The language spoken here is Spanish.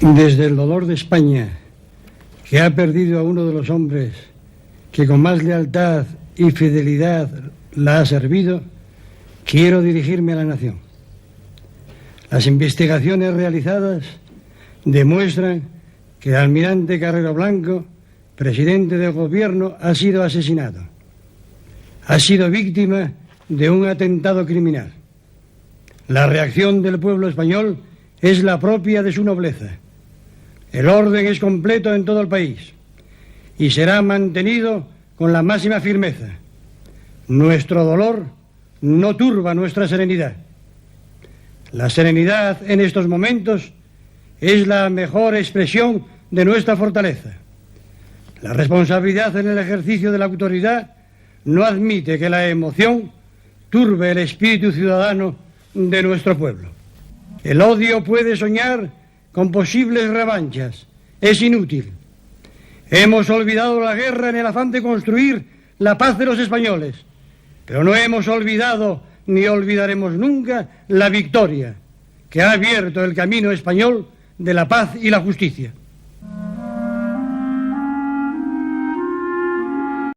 Desde el dolor de España, que ha perdido a uno de los hombres que con más lealtad y fidelidad la ha servido, quiero dirigirme a la nación. Las investigaciones realizadas demuestran que el almirante Carrero Blanco, presidente del gobierno, ha sido asesinado. Ha sido víctima de un atentado criminal. La reacción del pueblo español es la propia de su nobleza. El orden es completo en todo el país y será mantenido con la máxima firmeza. Nuestro dolor no turba nuestra serenidad. La serenidad en estos momentos es la mejor expresión de nuestra fortaleza. La responsabilidad en el ejercicio de la autoridad no admite que la emoción turbe el espíritu ciudadano de nuestro pueblo. El odio puede soñar con posibles revanchas. Es inútil. Hemos olvidado la guerra en el afán de construir la paz de los españoles, pero no hemos olvidado ni olvidaremos nunca la victoria que ha abierto el camino español de la paz y la justicia.